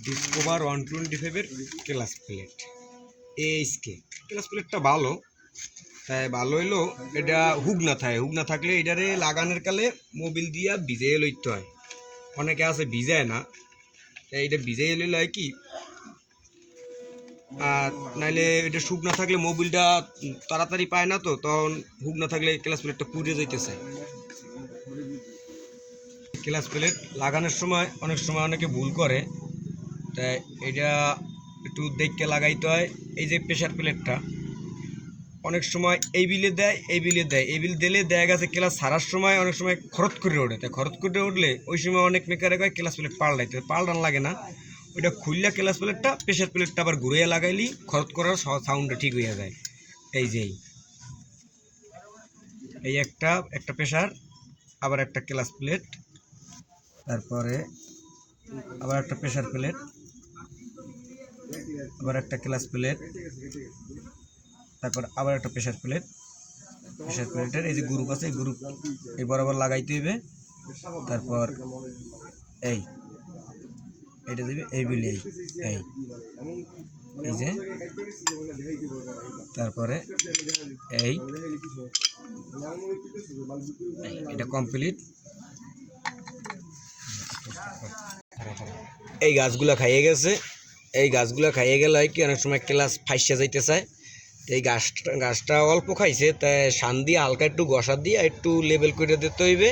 Discover 125 এর class plate HK class প্লেটটা ভালো, তাই ভালো হইলো এটা হুক না থাকলে এটারে লাগানোর কালে মোবিল দিয়া ভিজাই লইতে হয়। অনেকে আছে ভিজায় না, তাই এটা ভিজাই লইলে হয় কি, আর নাইলে এটা হুক না থাকলে মোবিলটা তাড়াতাড়ি পায় না, তো তখন হুক না থাকলে ক্লাস প্লেটটা পুড়ে যাইতেছে। ক্লাস প্লেট লাগানোর সময় অনেকে ভুল করে, তাই এটা একটু দেখে লাগাইতে হয়। এই যে প্রেশার প্লেটটা অনেক সময় এই বিলে দিলে দেখা গেছে ক্লাস ছাড়ার সময় অনেক সময় খরচ করে ওঠে, তাই খরচ করে উঠলে ওই সময় অনেক মেকারে কয় ক্লাস প্লেট পাল্টান লাগে না। ওইটা খুললে ক্লাস প্লেটটা প্রেশার প্লেটটা আবার ঘুরিয়ে লাগাইলি খরচ করার সাউন্ডটা ঠিক হয়ে যায়। এই যে এই একটা প্রেশার, আবার একটা ক্লাস প্লেট, তারপরে আবার একটা প্রেশার প্লেট, আবার একটা ক্লাস প্লেট, তারপর আবার একটা প্রেশার প্লেটের এই যে গ্রুপ আছে, এই গ্রুপ এই বরাবর লাগাইতে হইবে। তারপর এইটা দিবে এই বিলে এই যে, তারপরে এটা কমপ্লিট। এই গাছগুলা খাইয়ে গেছে, এই গাছগুলা খাইয়ে গেলে হয় কি অনেক সময় ক্লাস ফাইসা যাইতে চায়। এই গাছটা অল্প খাইছে, তাই শান দিয়ে হালকা একটু ঘষা দিয়ে একটু লেবেল করে দিতে হইবে,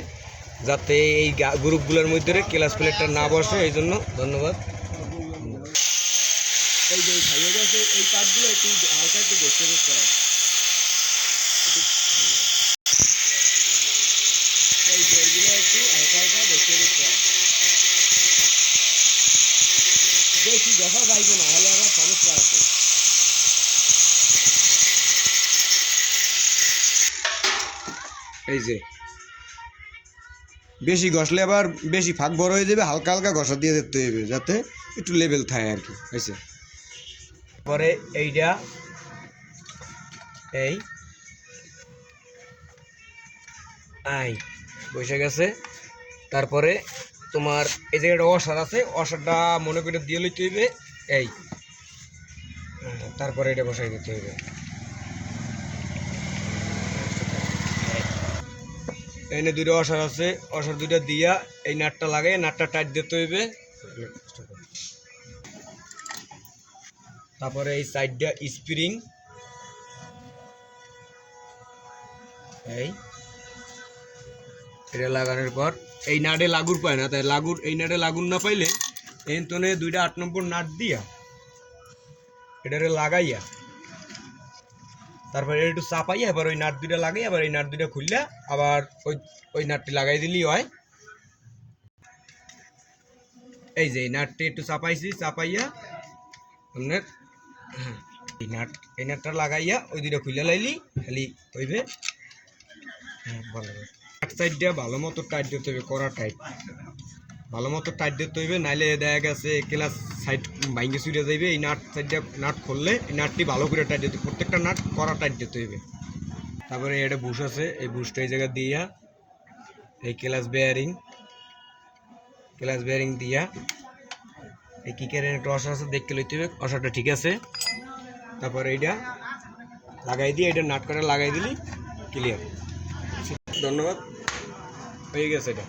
যাতে এই গ্রুপগুলোর মধ্যে ক্লাস প্লেটটা না বসে। এই জন্য ধন্যবাদ। এই যে খাইয়ে গেছে এই পার্টগুলো একটু হালকা একটু ঘষে দিতে হয়। এই যে এইগুলো একটু হালকা ঘষে দিতে হয়, বেশি ঘষা যাইবে না, হলে আবার সমস্যা আছে। এই যে বেশি ঘষলে আবার বেশি ফাঁক বড় হয়ে যাবে, হালকা ঘষা দিয়ে দিতে হবে যাতে একটু লেভেল থাকে আর কি। হয়েছে পরে এইটা বসে গেছে। তারপরে তোমার এই জায়গাটা অসার আছে, অসারটা মনে করে দিয়ে লইতে হইবে। তারপরে এটা বসাই দিতে হইবে। এনে দুইটা অসার আছে, অসার দুইটা দিয়া এই নাটটা লাগাই, নাটটা টাইট দিতে হইবে। তারপরে এই সাইডটা স্প্রিং, এটা লাগানোর পর এই নাটে লাগুর পায় না, তাই এই নাটে লাগুন না পাইলে এই তনে দুইটা 8 নম্বর নাট দিয়া এটারে লাগাইয়া তারপরে একটু চাপাইয়া এবার ওই নাট দুইটা লাগাই, আবার এই নাট দুইটা খুললে আবার ওই নাটটি লাগাই দিলেই হয়। এই যে এই নাটটি একটু চাপাইয়া আপনার এই নাটটা লাগাইয়া ওই দুইটা খুলে লাইলি খালি হইবে। ভালো সাইডটা ভালো মতো টাইট দিতে হইবে, কড়া টাইট, ভালো মতো টাইট দিতে হইবে, নাইলে দেখা গেছে ক্লাস সাইড ভাঙ্গে ছুটে যাইবে। এই সাইডটা নাট খুললে এই নাটটি ভালো করে টাইট দিতে, প্রত্যেকটা নাট কড়া টাইট দিতে হইবে। তারপরে এটা বুশ আছে, এই বুশটা এই জায়গা দিয়া এই ক্লাস বেয়ারিং দিয়া এই কিকের একটা অসার আছে দেখতে লইতে হবে, অসারটা ঠিক আছে। তারপরে এইটা লাগাই দিয়ে এটা নাট করে লাগাই দিলি ক্লিয়ার। ধন্যবাদ, হয়ে গেছে এটা।